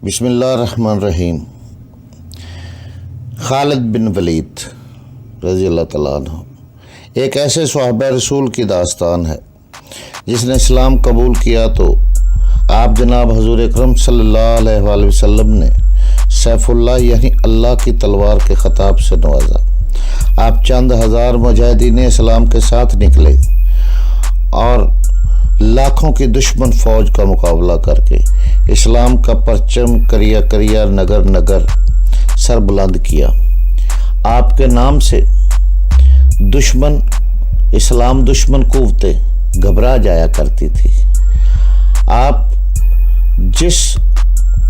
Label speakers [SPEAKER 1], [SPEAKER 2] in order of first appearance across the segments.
[SPEAKER 1] بسم اللہ الرحمن الرحیم۔ خالد بن ولید رضی اللہ تعالیٰ عنہ ایک ایسے صحابہ رسول کی داستان ہے جس نے اسلام قبول کیا تو آپ جناب حضور اکرم صلی اللہ علیہ وآلہ وسلم نے سیف اللہ یعنی اللہ کی تلوار کے خطاب سے نوازا۔ آپ چند ہزار مجاہدین اسلام کے ساتھ نکلے اور لاکھوں کی دشمن فوج کا مقابلہ کر کے اسلام کا پرچم کریا کریا نگر نگر سر بلند کیا۔ آپ کے نام سے اسلام دشمن قوتیں گھبرا جایا کرتی تھی۔ آپ جس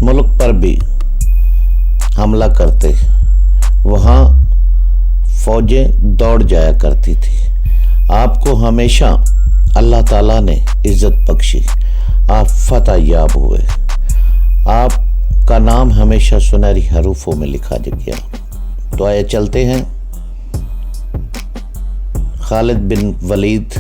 [SPEAKER 1] ملک پر بھی حملہ کرتے وہاں فوجیں دوڑ جایا کرتی تھی۔ آپ کو ہمیشہ اللہ تعالیٰ نے عزت بخشی، آپ فتح یاب ہوئے۔ آپ کا نام ہمیشہ سنہری حروفوں میں لکھا گیا۔ تو آئے چلتے ہیں خالد بن ولید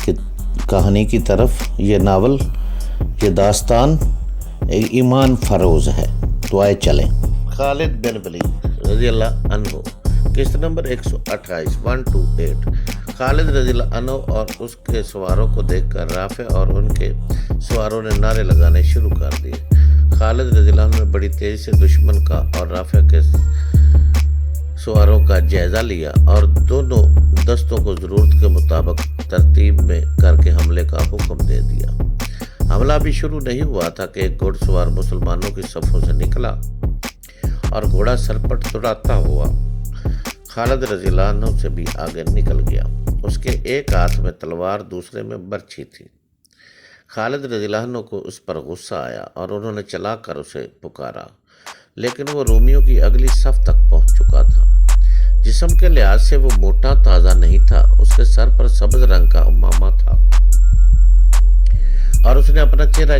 [SPEAKER 1] کی کہانی کی طرف۔ یہ ناول، یہ داستان ایمان فروز ہے۔ تو آئے چلیں۔ خالد بن ولید رضی اللہ عنہ، قسط نمبر 128 128۔ خالد رضی اللہ عنہ اور اس کے سواروں کو دیکھ کر رافع اور ان کے سواروں نے نعرے لگانے شروع کر دیے۔ خالد رضی اللہ عنہ نے بڑی تیزی سے دشمن کا اور رافع کے سواروں کا جائزہ لیا اور دونوں دستوں کو ضرورت کے مطابق ترتیب میں کر کے حملے کا حکم دے دیا۔ حملہ بھی شروع نہیں ہوا تھا کہ ایک گھوڑ سوار مسلمانوں کی صفوں سے نکلا اور گھوڑا سرپٹ دوڑاتا ہوا خالد رضی اللہ عنہ سے بھی آگے نکل گیا۔ اس کے ایک ہاتھ میں تلوار، دوسرے میں برچھی تھی۔ خالد رضی اللہ عنہ کو اس پر غصہ آیا اور انہوں نے چلا کر اسے پکارا، لیکن وہ رومیوں کی اگلی صف تک پہنچ چکا تھا۔ جسم کے لحاظ سے وہ موٹا تازہ نہیں تھا، اس کے سر پر سبز رنگ کا عمامہ تھا اور اس نے اپنا چہرہ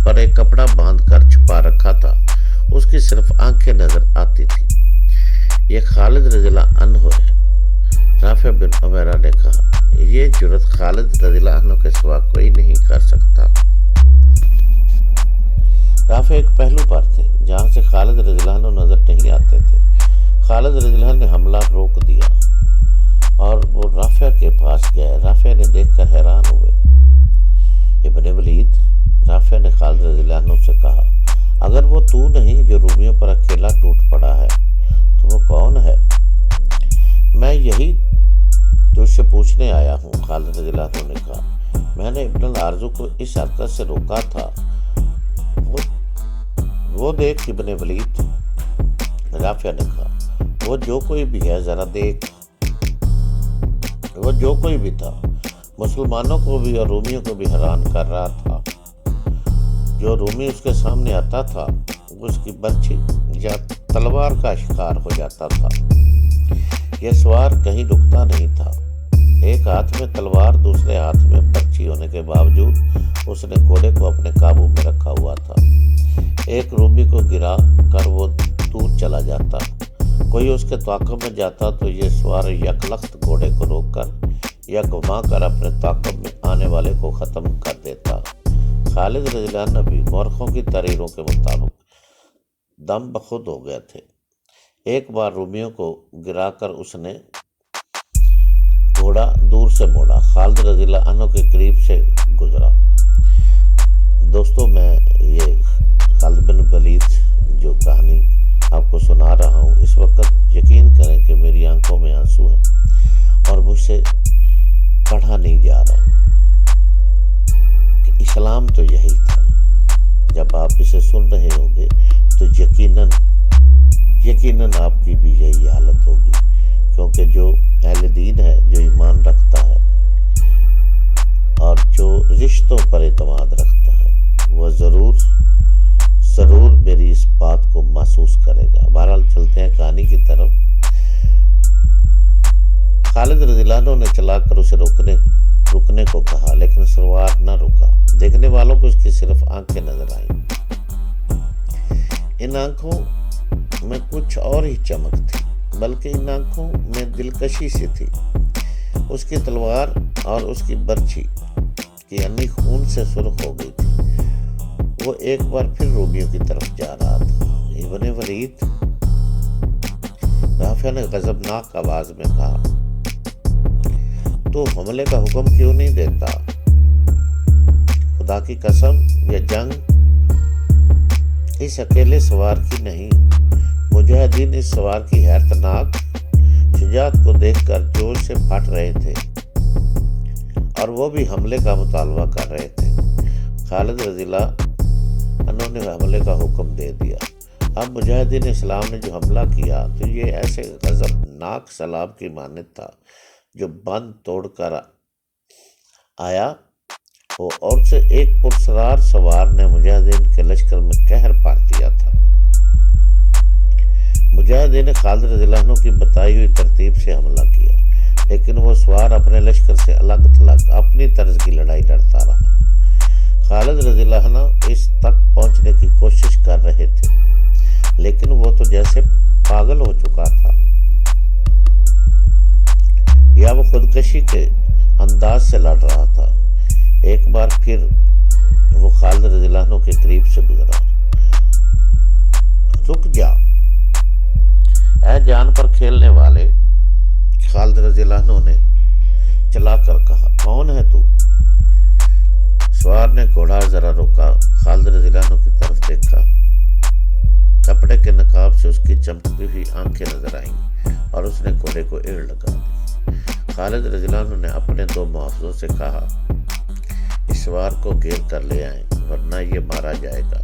[SPEAKER 1] پر ایک کپڑا باندھ کر چھپا رکھا تھا۔ اس کی صرف آنکھیں نظر آتی تھی۔ یہ خالد رضی اللہ عنہ ہے۔ رافع بن عمیرہ نے کہا، یہ جرت خالد رضی اللہ عنہ کے سوا کوئی نہیں کر سکتا۔ رافع ایک پہلو پر تھے جہاں سے خالد رضی اللہ عنہ نظر نہیں آتے تھے۔ خالد رضی اللہ عنہ نے حملہ روک دیا اور وہ رافع کے پاس گئے۔ رافع نے دیکھ کر حیران ہوئے۔ ابن ولید، رافع نے خالد رضی اللہ عنہ سے کہا، اگر وہ تو نہیں جو رومیوں پر اکیلا ٹوٹ پڑا ہے تو وہ کون ہے؟ میں یہی تجھ سے پوچھنے آیا ہوں، خالد رضی اللہ عنہ نے کہا۔ میں نے ابن الارزو کو اس حرکت سے روکا تھا۔ وہ دیکھ ابن ولید، رافع نے کہا، وہ جو کوئی بھی ہے ذرا دیکھ۔ وہ جو کوئی بھی تھا مسلمانوں کو بھی اور رومیوں کو بھی حیران کر رہا تھا۔ جو رومی اس کے سامنے آتا تھا وہ اس کی برچھی یا تلوار کا شکار ہو جاتا تھا۔ یہ سوار کہیں رکتا نہیں تھا۔ ایک ہاتھ میں تلوار، دوسرے ہاتھ میں برچھی ہونے کے باوجود اس نے گھوڑے کو اپنے قابو میں رکھا ہوا تھا۔ ایک رومی کو گرا کر وہ دور چلا جاتا، کوئی اس کے تعاقب میں جاتا تو یہ سوار یکلخت گھوڑے کو روک کر یا گھما کر اپنے تعاقب میں آنے والے کو ختم کر دیتا۔ خالد رضی اللہ عنہ بھی مورخوں کی تحریروں کے مطابق دم بخود ہو گئے تھے۔ ایک بار رومیوں کو گرا کر اس نے گھوڑا دور سے موڑا، خالد رضی اللہ عنہ کے قریب سے گزرا۔ دوستوں، میں یہ خالد بن ولید جو کہانی آپ کو سنا رہا ہوں، اس وقت یقین کریں کہ میری آنکھوں میں آنسو ہیں اور مجھ سے پڑھا نہیں جا رہا کہ اسلام تو یہی تھا۔ جب آپ اسے سن رہے ہوں گے تو یقیناً آپ کی بھی یہی حالت ہوگی، کیونکہ جو اہل دین ہے، جو ایمان رکھتا ہے اور جو رشتوں پر اعتماد رکھتا ہے، وہ ضرور میری اس بات کو محسوس کرے گا۔ بہرحال چلتے ہیں کہانی کی طرف۔ خالد رضی اللہ عنہ نے چلا کر اسے رکنے کو کہا، لیکن سوار نہ رکا۔ دیکھنے والوں کو اس کی صرف آنکھیں نظر آئیں۔ ان آنکھوں میں کچھ اور ہی چمک تھی، بلکہ ان آنکھوں میں دلکشی سی تھی۔ اس کی تلوار اور اس کی برچھی یعنی خون سے سرخ ہو گئی تھی۔ وہ ایک بار پھر رومیوں کی طرف جا رہا تھا۔ ابن ولید رافع نے غضبناک آواز میں کہا، تو حملے کا حکم کیوں نہیں دیتا؟ خدا کی قسم، یہ جنگ اس اکیلے سوار کی نہیں۔ مجاہدین اس سوار کی حیرتناک شجاعت کو دیکھ کر جوش سے پھٹ رہے تھے اور وہ بھی حملے کا مطالبہ کر رہے تھے۔ خالد رضی اللہ عنہ نے حملے کا حکم دے دیا۔ اب مجاہدین اسلام نے جو حملہ کیا تو یہ ایسے غضبناک سیلاب کی مانند تھا جو بند توڑ کر آیا ہو، اور سے ایک پرسرار سوار نے مجاہدین کے لشکر میں قہر پار دیا تھا۔ مجاہدین نے خالد رضی اللہ عنہ کی بتائی ہوئی ترتیب سے حملہ کیا، لیکن وہ سوار اپنے لشکر سے الگ تھلگ اپنی طرز کی لڑائی لڑتا رہا۔ خالد رضی اللہ عنہ اس تک پہنچنے کی کوشش کر رہے تھے، لیکن وہ تو جیسے پاگل ہو چکا تھا، یا وہ خودکشی کے انداز سے لڑ رہا تھا۔ ایک بار پھر وہ خالد رضی اللہ عنہ کے قریب سے گزرا۔ رک جا اے جان پر کھیلنے والے، خالد رضی اللہ عنہ نے چلا کر کہا، کون ہے تو؟ سوار نے گھوڑا ذرا روکا، خالد رضی اللہ عنہ کی طرف دیکھا۔ کپڑے کے نقاب سے اس کی چمکتی ہوئی آنکھیں نظر آئیں اور اس نے گھوڑے کو ایڑ لگا دی۔ خالد رضی اللہ عنہ نے اپنے دو محافظوں سے کہا، اس سوار کو گھیر کر لے آئیں ورنہ یہ مارا جائے گا۔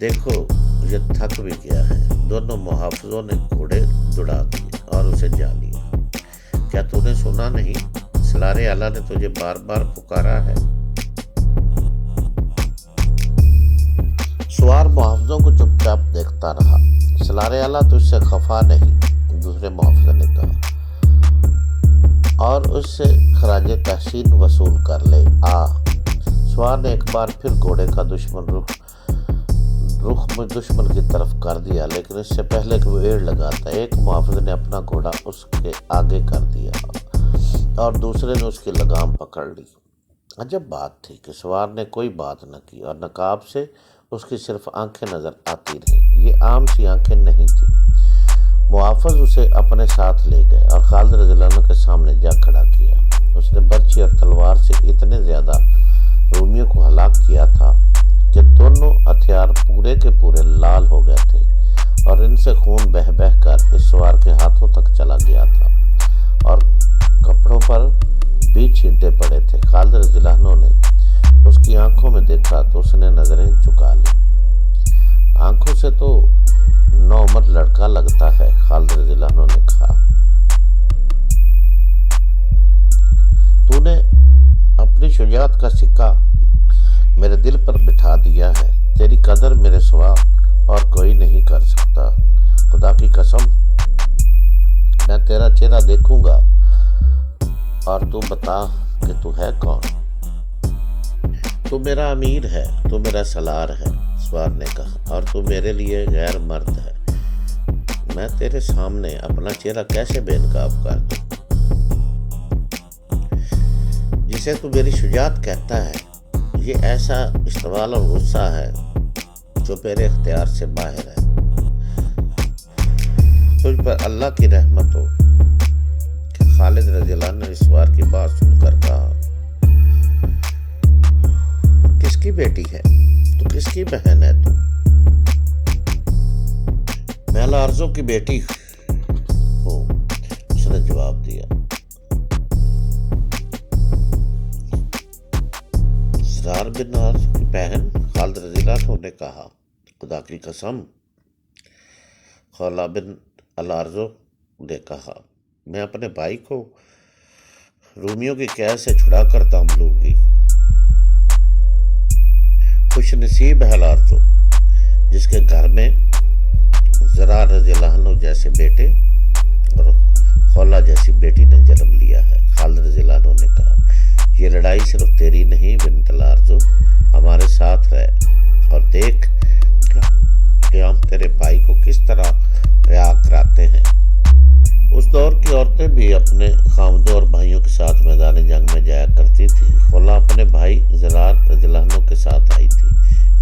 [SPEAKER 1] دیکھو یہ تھک بھی گیا ہے۔ دونوں محافظوں نے گھوڑے دوڑا دیے اور اسے جا لیا۔ کیا تو نے سنا نہیں؟ سالار اعلیٰ نے تجھے بار بار پکارا ہے۔ سوار محافظوں کو چپ چاپ دیکھتا رہا۔ سالار اعلیٰ تجھ سے خفا نہیں، دوسرے محافظ نے کہا، اور اس سے خراج تحسین وصول کر لے آ۔ سوار نے ایک بار پھر گھوڑے کا رخ دشمن کی طرف کر دیا، لیکن اس سے پہلے کہ وہ ایڑ لگاتا ایک محافظ نے اپنا گھوڑا اس کے آگے کر دیا اور دوسرے نے اس کی لگام پکڑ لی۔ عجب بات تھی کہ سوار نے کوئی بات نہ کی اور نقاب سے اس کی صرف آنکھیں نظر آتی رہیں۔ یہ عام سی آنکھیں نہیں تھیں۔ محافظ اسے اپنے ساتھ لے گئے اور خالد رضی اللہ عنہ کے سامنے جا کھڑا کیا۔ اس نے برچھی اور تلوار سے اتنے زیادہ رومیوں کو ہلاک کیا تھا کہ دونوں ہتھیار پورے کے پورے لال ہو گئے تھے اور ان سے خون بہہ بہہ کر اس سوار کے ہاتھوں تک چلا گیا تھا اور کپڑوں پر بھی چھینٹے پڑے تھے۔ خالد رضی اللہ عنہ نے اس کی آنکھوں میں دیکھا تو اس نے نظریں جھکا لی۔ آنکھوں سے تو نوعمر لڑکا لگتا ہے، خالد رضی اللہ عنہ نے کہا۔ تو نے اپنی شجاعت کا سکہ میرے دل پر بٹھا دیا ہے، تیری قدر میرے سوا اور کوئی نہیں کر سکتا۔ خدا کی قسم میں تیرا چہرہ دیکھوں گا اور تو بتا کہ تو ہے کون؟ تو میرا امیر ہے، تو میرا سالار ہے، سوار نے کہا، اور تو میرے لیے غیر مرد ہے۔ میں تیرے سامنے اپنا چہرہ کیسے بے نقاب کر دوں؟ جسے تو میری شجاعت کہتا ہے، یہ ایسا اشتعال اور غصہ ہے جو میرے اختیار سے باہر ہے۔ تجھ پر اللہ کی رحمت ہو۔ خالد رضی اللہ عنہ نے اس سوار کی بات سن کر کہا، کس کی بیٹی ہے تو کس کی بہن ہے تو؟ میں الارزو کی بیٹی ہوں، اس نے جواب دیا۔ زرار بن عارض کی بہن؟ خالد رضی اللہ عنہ نے کہا، خدا کی قسم۔ خولا بن الارزو نے کہا، میں اپنے بھائی کو رومیوں کی قید سے چھڑا کر دم لوں گی۔ خوش نصیب ہے الارزو جس کے گھر میں زرار رضی اللہ عنہ جیسے بیٹے اور خولا جیسی بیٹی نے جنم لیا ہے۔ خالد رضی اللہ عنہ نے کہا، یہ لڑائی صرف تیری نہیں بنت الارزو، ہمارے ساتھ رہ اور دیکھ کہ ہم تیرے بھائی کو کس طرح رہا کراتے ہیں۔ اس دور کی عورتیں بھی اپنے خامدوں اور بھائیوں کے ساتھ میدان جنگ میں جایا کرتی تھی۔ خولا اپنے بھائی زرار رضی اللہ عنہ کے ساتھ آئی تھی،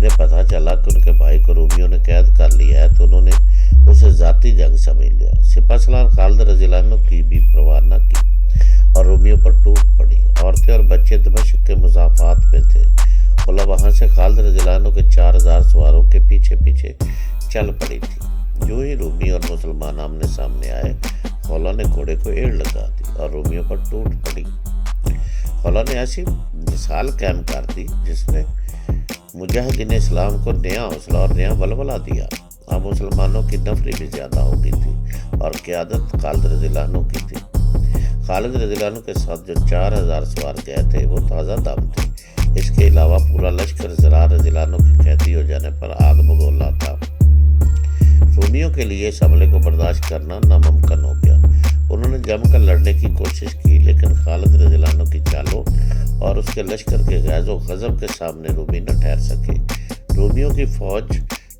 [SPEAKER 1] انہیں پتہ چلا کہ ان کے بھائی کو رومیوں نے قید کر لیا ہے تو انہوں نے اسے ذاتی جنگ سمجھ لیا۔ سپہ سالار خالد رضی اللہ عنہ کی بھی پرواہ نہ کی اور رومیوں پر ٹوٹ پڑی۔ عورتیں اور بچے دمشق کے مضافات میں تھے۔ خلا وہاں سے خالد رضی اللہ عنہ کے 4000 سواروں کے پیچھے پیچھے چل پڑی تھی۔ جو ہی رومی اور مسلمان آمنے سامنے آئے، خلا نے گھوڑے کو ایڑ لگا دی اور رومیوں پر ٹوٹ پڑی۔ خلا نے ایسی مثال قائم کر دی جس نے مجاہدین اسلام کو نیا حوصلہ اور نیا ولولہ دیا۔ اب مسلمانوں کی نفری بھی زیادہ ہو گئی تھی اور قیادت خالد رضی اللہ عنہ کی تھی۔ خالد رضی اللہ عنہ کے ساتھ جو 4000 سوار گئے تھے وہ تازہ دم تھے۔ اس کے علاوہ پورا لشکر زرار رضی اللہ عنہ کے قیدی ہو جانے پر آگ بگولا تھا۔ رومیوں کے لیے اس حملے کو برداشت کرنا ناممکن ہو گیا۔ انہوں نے جم کر لڑنے کی کوشش کی لیکن خالد رضی اللہ عنہ کی چالوں اور اس کے لشکر کے غیظ و غضب کے سامنے رومی نہ ٹھہر سکے۔ رومیوں کی فوج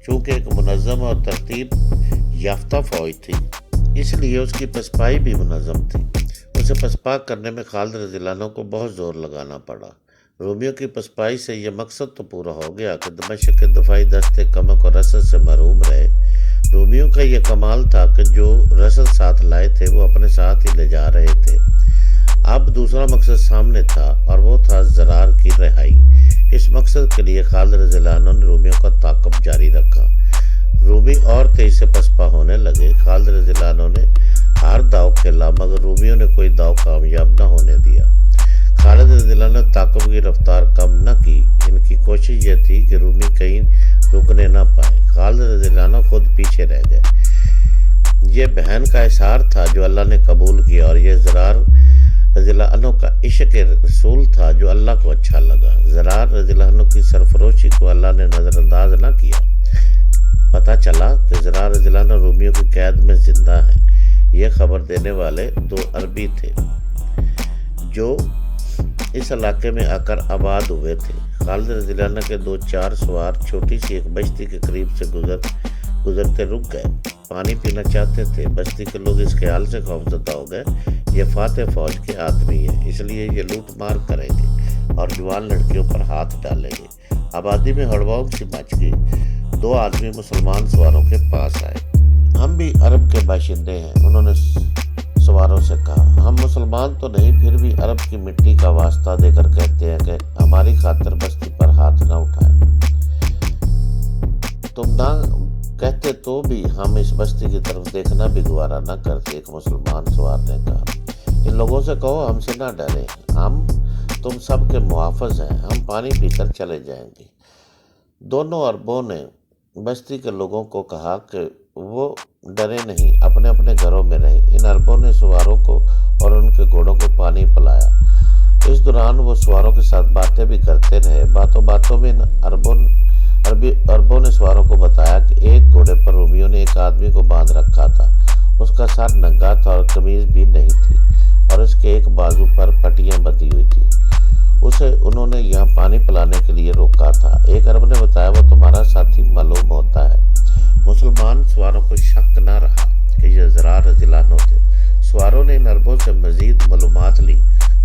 [SPEAKER 1] چونکہ ایک منظم اور ترتیب یافتہ فوج تھی، اس لیے اس کی پسپائی بھی منظم تھی۔ اسے پسپا کرنے میں خالد رضی اللہ عنہ کو بہت زور لگانا پڑا۔ رومیوں کی پسپائی سے یہ مقصد تو پورا ہو گیا کہ دمشق کے دفاعی دستے کمک اور رسد سے محروم رہے۔ رومیوں کا یہ کمال تھا کہ جو رسد ساتھ لائے تھے وہ اپنے ساتھ ہی لے جا رہے تھے۔ اب دوسرا مقصد سامنے تھا اور وہ تھا زرار کی رہائی۔ اس مقصد کے لیے خالد رضی اللہ عنہ نے رومیوں کا تعاقب جاری رکھا۔ رومی اور تیز سے پسپا ہونے لگے۔ خالد رضی اللہ عنہ نے ہر داؤ کھیلا مگر رومیوں نے کوئی داؤ کامیاب نہ ہونے دیا۔ خالد رضی اللہ عنہ نے تعاقب کی رفتار کم نہ کی۔ ان کی کوشش یہ تھی کہ رومی کہیں رکنے نہ پائے۔ خالد رضی اللہ عنہ خود پیچھے رہ گئے۔ یہ بہن کا اظہار تھا جو اللہ نے قبول کیا اور یہ زرار رضی اللہ عنہ کا عشق رسول تھا جو اللہ کو اچھا لگا۔ زرار رضی اللہ عنہ کی سرفروشی کو اللہ نے نظر انداز نہ کیا۔ پتہ چلا کہ زرار رضی اللہ عنہ رومیوں کی قید میں زندہ ہیں۔ یہ خبر دینے والے 2 عربی تھے جو اس علاقے میں آ کر آباد ہوئے تھے۔ خالد رضی اللہ عنہ کے 2-4 سوار چھوٹی سی ایک بستی کے قریب سے گزرتے رک گئے۔ پانی پینا چاہتے تھے۔ بستی کے لوگ اس خیال سے خوفزدہ ہو گئے یہ فاتح فوج کے آدمی ہیں، اس لیے یہ لوٹ مار کریں گے اور جوان لڑکیوں پر ہاتھ ڈالیں گے۔ آبادی میں ہڑبڑ سی مچ گئی۔ 2 آدمی مسلمان سواروں کے پاس آئے۔ ہم بھی عرب کے باشندے ہیں، انہوں نے سواروں سے کہا۔ ہم مسلمان تو نہیں پھر بھی عرب کی مٹی کا واسطہ دے کر کہتے ہیں کہ ہماری خاطر بستی پر ہاتھ نہ اٹھائیں۔ تم نہ کہتے تو بھی ہم اس بستی کی طرف دیکھنا بھی گوارا نہ کرتے، ایک مسلمان سوار نے کہا۔ ان لوگوں سے کہو ہم سے نہ ڈریں، ہم تم سب کے محافظ ہیں، ہم پانی پی کر چلے جائیں گے۔ دونوں عربوں نے بستی کے لوگوں کو کہا کہ وہ ڈرے نہیں، اپنے اپنے گھروں میں رہے۔ ان عربوں نے سواروں کو اور ان کے گھوڑوں کو پانی پلایا۔ اس دوران وہ سواروں کے ساتھ باتیں بھی کرتے رہے۔ باتوں میں عربوں نے سواروں کو بتایا کہ ایک گھوڑے پر رومیوں نے ایک آدمی کو باندھ رکھا تھا۔ اس کا سر ننگا تھا اور قمیض بھی نہیں تھی اور اس کے ایک بازو پر پٹیاں بندھی ہوئی تھی۔ اسے انہوں نے یہاں پانی پلانے کے لیے روکا تھا۔ ایک عرب نے بتایا وہ تمہارا ساتھی معلوم ہوتا ہے۔ مسلمان سواروں کو شک نہ رہا کہ یہ زرار رضی اللہ عنہ تھے۔ سواروں نے ان عربوں سے مزید معلومات لی۔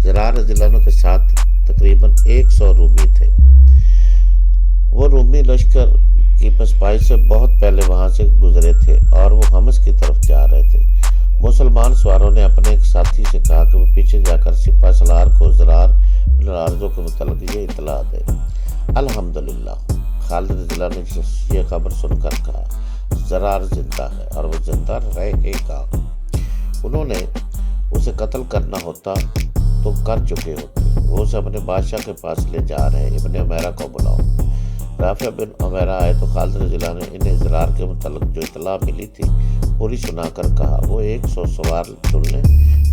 [SPEAKER 1] زرار رضی اللہ عنہ کے ساتھ تقریباً 100 رومی تھے۔ وہ رومی لشکر کی پسپائی سے بہت پہلے وہاں سے گزرے تھے اور وہ حمص کی طرف جا رہے تھے۔ مسلمان سواروں نے اپنے ایک ساتھی سے کہا کہ وہ پیچھے جا کر سپہ سالار کو زرار بن الارض کے متعلق یہ اطلاع دے۔ الحمدللہ، خالد رضی اللہ نے یہ خبر سن کر کہا زرار زندہ ہے اور وہ زندہ رہے گا۔ انہوں نے اسے قتل کرنا ہوتا تو کر چکے ہوتے۔ وہ اسے اپنے بادشاہ کے پاس لے جا رہے ہیں، ابن عمیرہ کو بلاؤ۔ رافع بن عمیرہ آئے تو خالد رضی اللہ نے انہیں زرار کے متعلق جو اطلاع ملی تھی پوری سنا کر کہا وہ 100 سوار چن لیں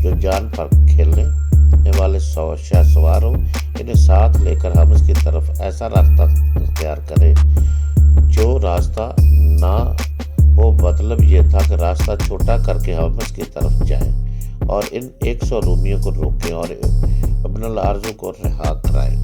[SPEAKER 1] جو جان پر کھیلنے والے 100 شہ سوار ہو، انہیں ساتھ لے کر حمص کی طرف ایسا راستہ اختیار کرے جو راستہ نہ ہو، مطلب یہ تھا کہ راستہ چھوٹا کر کے حمص کی طرف جائیں اور ان 100 رومیوں کو روکیں اور ابن الارض کو رہا کرائیں۔